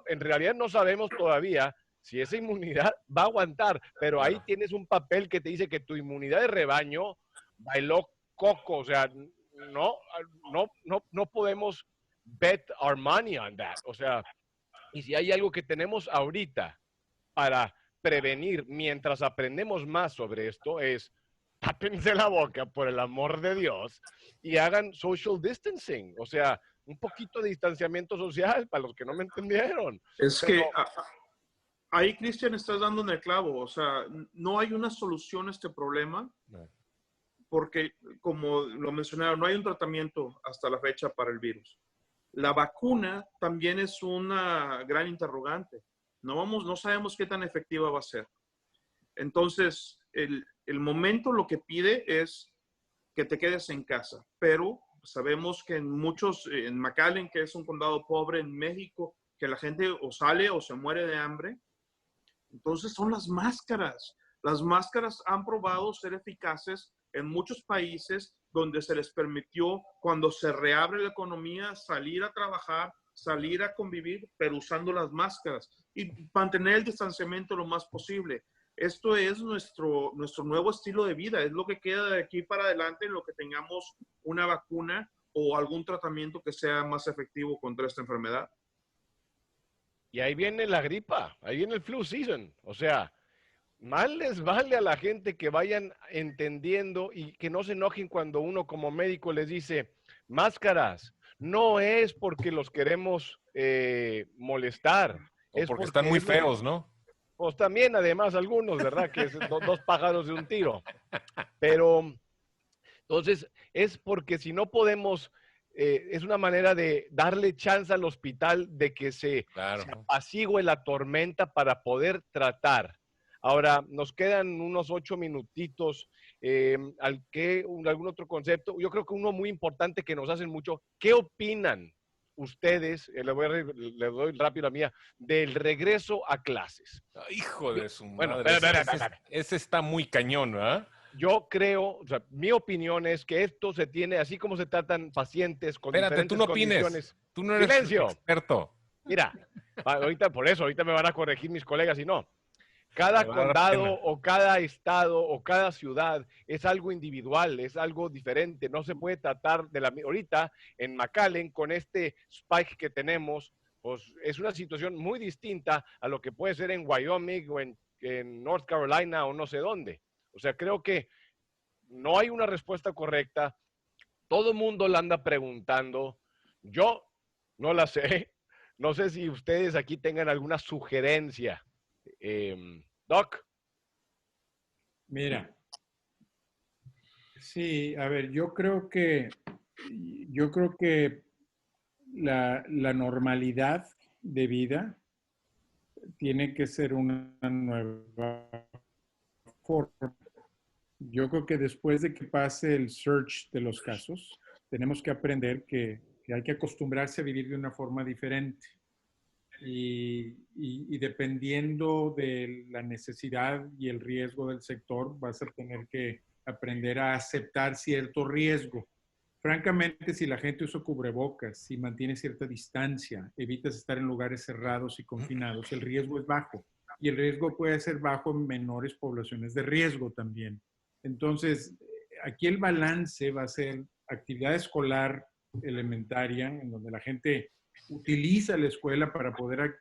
en realidad no sabemos todavía si esa inmunidad va a aguantar, pero ahí tienes un papel que te dice que tu inmunidad de rebaño bailó coco. O sea, no podemos bet our money on that. O sea, y si hay algo que tenemos ahorita para prevenir mientras aprendemos más sobre esto es tápense la boca por el amor de Dios y hagan social distancing, o sea, un poquito de distanciamiento social para los que no me entendieron. Es que ahí, Cristian, estás dando en el clavo, o sea, no hay una solución a este problema porque, como lo mencionaron, no hay un tratamiento hasta la fecha para el virus. La vacuna también es una gran interrogante. No sabemos qué tan efectiva va a ser. Entonces, el momento lo que pide es que te quedes en casa. Pero sabemos que en McAllen, que es un condado pobre en México, que la gente o sale o se muere de hambre. Entonces son las máscaras. Las máscaras han probado ser eficaces en muchos países donde se les permitió, cuando se reabre la economía, salir a trabajar, salir a convivir, pero usando las máscaras y mantener el distanciamiento lo más posible. esto es nuestro nuevo estilo de vida, es lo que queda de aquí para adelante en lo que tengamos una vacuna o algún tratamiento que sea más efectivo contra esta enfermedad. Y ahí viene la gripa, ahí viene el flu season. O sea, más les vale a la gente que vayan entendiendo y que no se enojen cuando uno como médico les dice, máscaras, no es porque los queremos molestar, O es porque están porque muy es lo que, feos, ¿no? pues también además algunos, ¿verdad? Que es dos pájaros de un tiro. Pero entonces es porque si no podemos, es una manera de darle chance al hospital de que se Claro. apacigüe la tormenta para poder tratar. Ahora, nos quedan unos 8 minutitos. ¿Algún otro concepto? Yo creo que uno muy importante que nos hacen mucho. ¿Qué opinan ustedes, le doy rápido la mía, del regreso a clases? Hijo de su Bueno, madre. espera. Ese está muy cañón, ¿verdad? Yo creo, o sea, mi opinión es que esto se tiene, así como se tratan pacientes con Espérate, tú diferentes no opines. condiciones. Tú no eres ¡Silencio! experto. Mira, ahorita me van a corregir mis colegas y no. Cada Me va a dar condado pena. o cada estado o cada ciudad es algo individual, es algo diferente. No se puede tratar de la... Ahorita en McAllen, con este spike que tenemos, pues es una situación muy distinta a lo que puede ser en Wyoming o en North Carolina o no sé dónde. O sea, creo que no hay una respuesta correcta. Todo el mundo la anda preguntando. Yo no la sé. No sé si ustedes aquí tengan alguna sugerencia. Doc. Mira, sí, a ver, yo creo que la normalidad de vida tiene que ser una nueva forma. Yo creo que después de que pase el surge de los casos, tenemos que aprender que hay que acostumbrarse a vivir de una forma diferente. Y dependiendo de la necesidad y el riesgo del sector, vas a tener que aprender a aceptar cierto riesgo. Francamente, si la gente usa cubrebocas, si mantiene cierta distancia, evitas estar en lugares cerrados y confinados, el riesgo es bajo. Y el riesgo puede ser bajo en menores poblaciones de riesgo también. Entonces, aquí el balance va a ser actividad escolar elementaria, en donde la gente utiliza la escuela para poder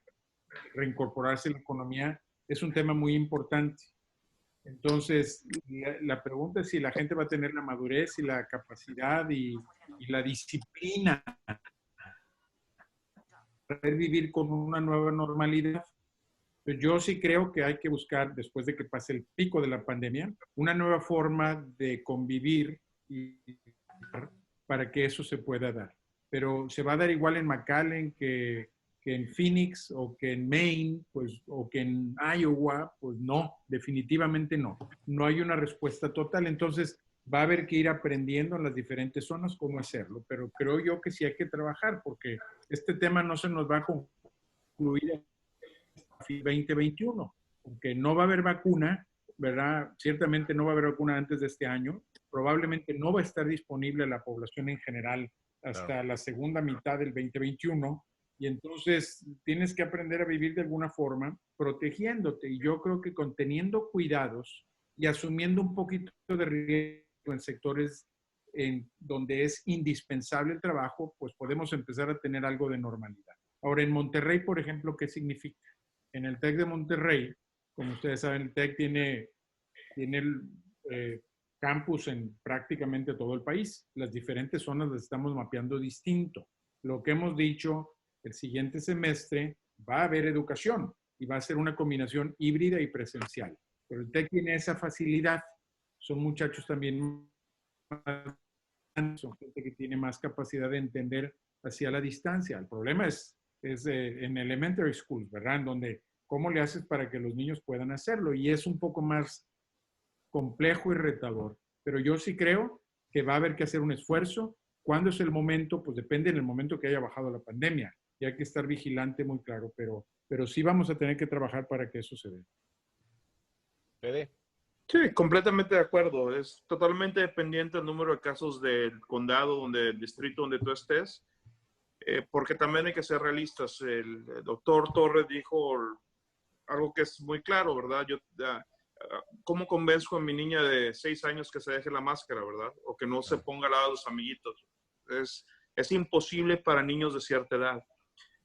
reincorporarse a la economía, es un tema muy importante. Entonces, la pregunta es si la gente va a tener la madurez y la capacidad y la disciplina para vivir con una nueva normalidad. Pues yo sí creo que hay que buscar, después de que pase el pico de la pandemia, una nueva forma de convivir para que eso se pueda dar. Pero se va a dar igual en McAllen que en Phoenix o que en Maine, pues, o que en Iowa, pues no, definitivamente no. No hay una respuesta total. Entonces va a haber que ir aprendiendo en las diferentes zonas cómo hacerlo. Pero creo yo que sí hay que trabajar porque este tema no se nos va a concluir en 2021, porque no va a haber vacuna, ¿verdad? Ciertamente no va a haber vacuna antes de este año. Probablemente no va a estar disponible a la población en general hasta la segunda mitad del 2021. Y entonces tienes que aprender a vivir de alguna forma protegiéndote. Y yo creo que teniendo cuidados y asumiendo un poquito de riesgo en sectores en donde es indispensable el trabajo, pues podemos empezar a tener algo de normalidad. Ahora, en Monterrey, por ejemplo, ¿qué significa? En el TEC de Monterrey, como ustedes saben, el TEC tiene campus en prácticamente todo el país. Las diferentes zonas las estamos mapeando distinto. Lo que hemos dicho, el siguiente semestre va a haber educación y va a ser una combinación híbrida y presencial. Pero el TEC tiene esa facilidad. Son muchachos también son gente que tiene más capacidad de entender hacia la distancia. El problema es en elementary schools, ¿verdad? En donde, ¿cómo le haces para que los niños puedan hacerlo? Y es un poco más complejo y retador. Pero yo sí creo que va a haber que hacer un esfuerzo. ¿Cuándo es el momento? Pues depende en el momento que haya bajado la pandemia. Y hay que estar vigilante muy claro, pero sí vamos a tener que trabajar para que eso se dé. ¿Fede? Sí, completamente de acuerdo. Es totalmente dependiente del número de casos del condado, del distrito donde tú estés, porque también hay que ser realistas. El doctor Torres dijo algo que es muy claro, ¿verdad? ¿cómo convenzco a mi niña de 6 años que se deje la máscara, verdad? O que no se ponga al lado de los amiguitos. Es imposible para niños de cierta edad.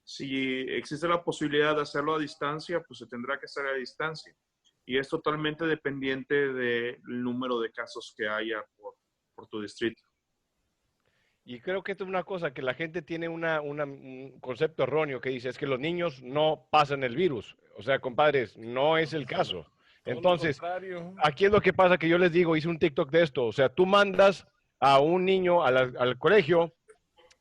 Si existe la posibilidad de hacerlo a distancia, pues se tendrá que hacer a distancia. Y es totalmente dependiente del número de casos que haya por tu distrito. Y creo que esto es una cosa que la gente tiene un concepto erróneo que dice, es que los niños no pasan el virus. O sea, compadres, no es el caso. Entonces, aquí es lo que pasa que yo les digo, hice un TikTok de esto. O sea, tú mandas a un niño al colegio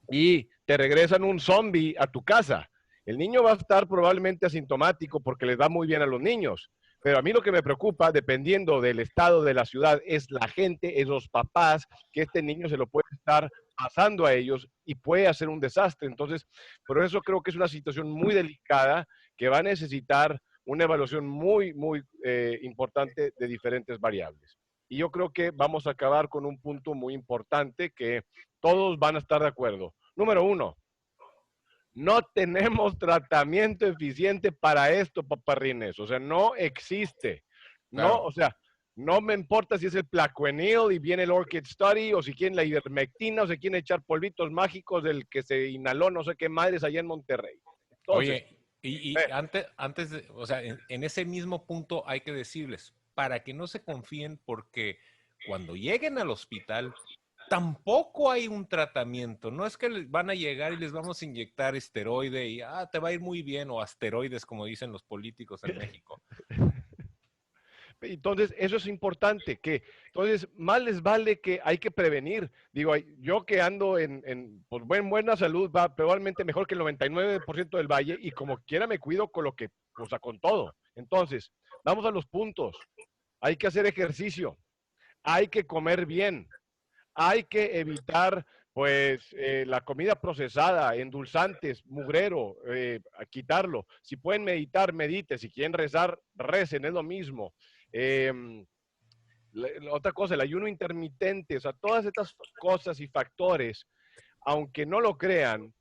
y te regresan un zombie a tu casa. El niño va a estar probablemente asintomático porque les va muy bien a los niños. Pero a mí lo que me preocupa, dependiendo del estado de la ciudad, es la gente, es los papás, que este niño se lo puede estar pasando a ellos y puede hacer un desastre. Entonces, por eso creo que es una situación muy delicada que va a necesitar una evaluación muy, muy importante de diferentes variables. Y yo creo que vamos a acabar con un punto muy importante que todos van a estar de acuerdo. Número 1, no tenemos tratamiento eficiente para esto, paparrines. O sea, no existe. Claro. No, o sea, no me importa si es el Plaquenil y viene el Orchid Study, o si quieren la ivermectina, o si quieren echar polvitos mágicos del que se inhaló no sé qué madres allá en Monterrey. Entonces, oye, y antes de, o sea, en ese mismo punto hay que decirles, para que no se confíen, porque cuando lleguen al hospital, tampoco hay un tratamiento. No es que van a llegar y les vamos a inyectar esteroide y te va a ir muy bien, o asteroides, como dicen los políticos en México. entonces, eso es importante, que entonces más les vale que hay que prevenir. Digo, yo que ando en pues, buena salud, va probablemente mejor que el 99% del valle, y como quiera me cuido con lo que, o sea, con todo. Entonces, vamos a los puntos. Hay que hacer ejercicio, hay que comer bien, hay que evitar pues la comida procesada, endulzantes, mugrero, a quitarlo. Si pueden meditar, medite. Si quieren rezar, recen, es lo mismo. La otra cosa, el ayuno intermitente, o sea, todas estas cosas y factores, aunque no lo crean,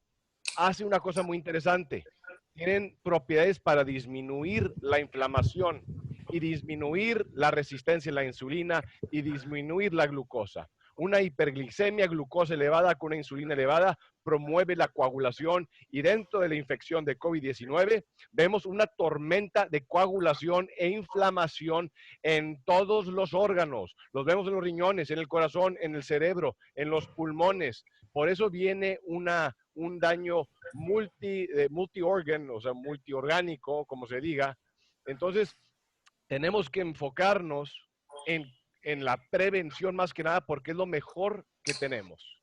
hace una cosa muy interesante. Tienen propiedades para disminuir la inflamación y disminuir la resistencia a la insulina y disminuir la glucosa. Una hiperglicemia, glucosa elevada con una insulina elevada promueve la coagulación, y dentro de la infección de COVID-19 vemos una tormenta de coagulación e inflamación en todos los órganos. Los vemos en los riñones, en el corazón, en el cerebro, en los pulmones. Por eso viene un daño multi-organ, o sea, multiorgánico, como se diga. Entonces, tenemos que enfocarnos en la prevención más que nada, porque es lo mejor que tenemos.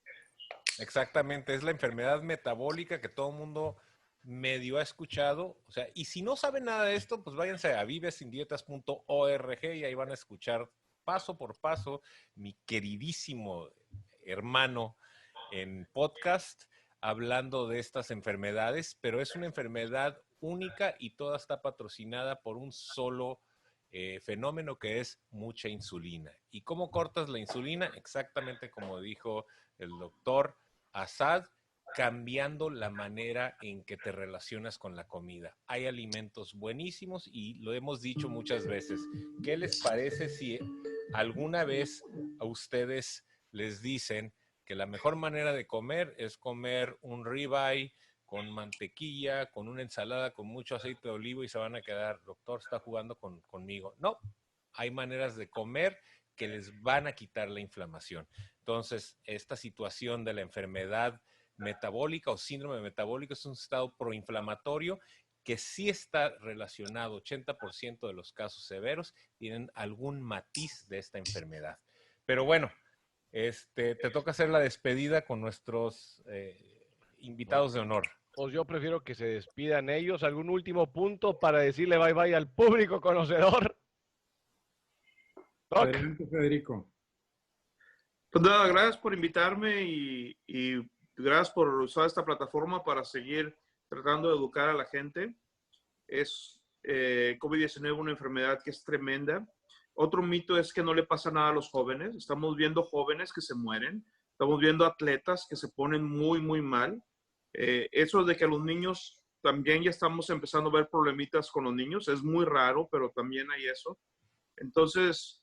Exactamente, es la enfermedad metabólica que todo el mundo medio ha escuchado. O sea, y si no saben nada de esto, pues váyanse a vivesindietas.org y ahí van a escuchar paso por paso mi queridísimo hermano en podcast hablando de estas enfermedades, pero es una enfermedad única y toda está patrocinada por un solo fenómeno, que es mucha insulina. ¿Y cómo cortas la insulina? Exactamente como dijo el doctor Assad, cambiando la manera en que te relacionas con la comida. Hay alimentos buenísimos y lo hemos dicho muchas veces. ¿Qué les parece si alguna vez a ustedes les dicen que la mejor manera de comer es comer un ribeye con mantequilla, con una ensalada, con mucho aceite de olivo, y se van a quedar, doctor, está jugando conmigo? No, hay maneras de comer que les van a quitar la inflamación. Entonces, esta situación de la enfermedad metabólica o síndrome metabólico es un estado proinflamatorio que sí está relacionado. 80% de los casos severos tienen algún matiz de esta enfermedad. Pero bueno, te toca hacer la despedida con nuestros invitados de honor. Pues yo prefiero que se despidan ellos. ¿Algún último punto para decirle bye bye al público conocedor? Adelante, Federico. Pues nada, gracias por invitarme y gracias por usar esta plataforma para seguir tratando de educar a la gente. Es COVID-19 una enfermedad que es tremenda. Otro mito es que no le pasa nada a los jóvenes. Estamos viendo jóvenes que se mueren. Estamos viendo atletas que se ponen muy, muy mal. Eso de que a los niños también ya estamos empezando a ver problemitas con los niños. Es muy raro, pero también hay eso. Entonces,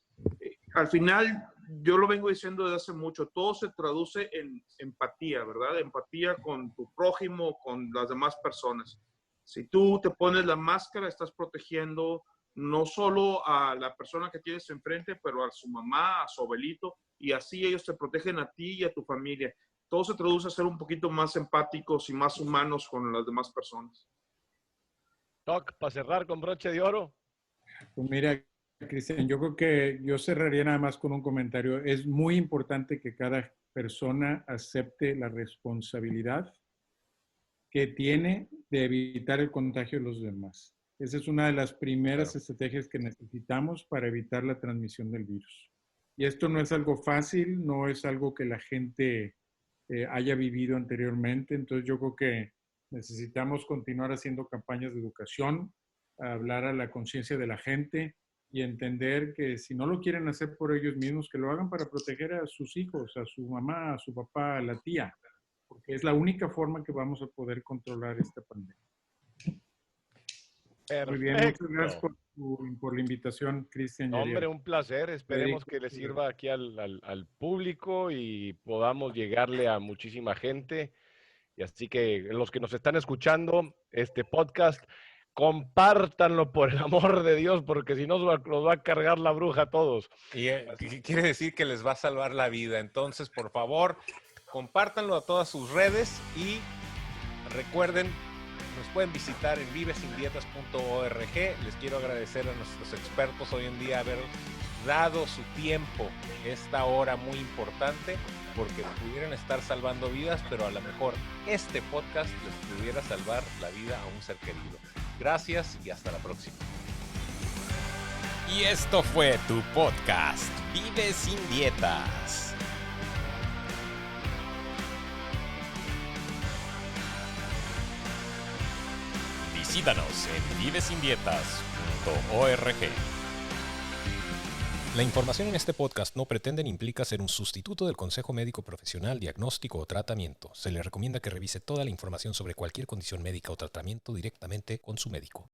al final, yo lo vengo diciendo desde hace mucho, todo se traduce en empatía, ¿verdad? Empatía con tu prójimo, con las demás personas. Si tú te pones la máscara, estás protegiendo no solo a la persona que tienes enfrente, pero a su mamá, a su abuelito, y así ellos te protegen a ti y a tu familia. Todo se traduce a ser un poquito más empáticos y más humanos con las demás personas. Doc, para cerrar con broche de oro. Pues mira, Cristian, yo creo que yo cerraría nada más con un comentario. Es muy importante que cada persona acepte la responsabilidad que tiene de evitar el contagio de los demás. Esa es una de las primeras estrategias que necesitamos para evitar la transmisión del virus. Y esto no es algo fácil, no es algo que la gente haya vivido anteriormente. Entonces yo creo que necesitamos continuar haciendo campañas de educación, hablar a la conciencia de la gente y entender que si no lo quieren hacer por ellos mismos, que lo hagan para proteger a sus hijos, a su mamá, a su papá, a la tía, porque es la única forma que vamos a poder controlar esta pandemia. Perfecto. Muy bien, muchas gracias por la invitación, Cristian. Hombre, un placer. Esperemos que le sirva aquí al público y podamos llegarle a muchísima gente. Y así que los que nos están escuchando, este podcast, compártanlo por el amor de Dios, porque si no los va a cargar la bruja a todos. Y quiere decir que les va a salvar la vida. Entonces, por favor, compártanlo a todas sus redes y recuerden, nos pueden visitar en vivesindietas.org. Les quiero agradecer a nuestros expertos hoy en día haber dado su tiempo, esta hora muy importante, porque pudieran estar salvando vidas, pero a lo mejor este podcast les pudiera salvar la vida a un ser querido. Gracias y hasta la próxima. Y esto fue tu podcast, Vive Sin Dietas. Visítanos en vivesindietas.org. La información en este podcast no pretende ni implica ser un sustituto del consejo médico profesional, diagnóstico o tratamiento. Se le recomienda que revise toda la información sobre cualquier condición médica o tratamiento directamente con su médico.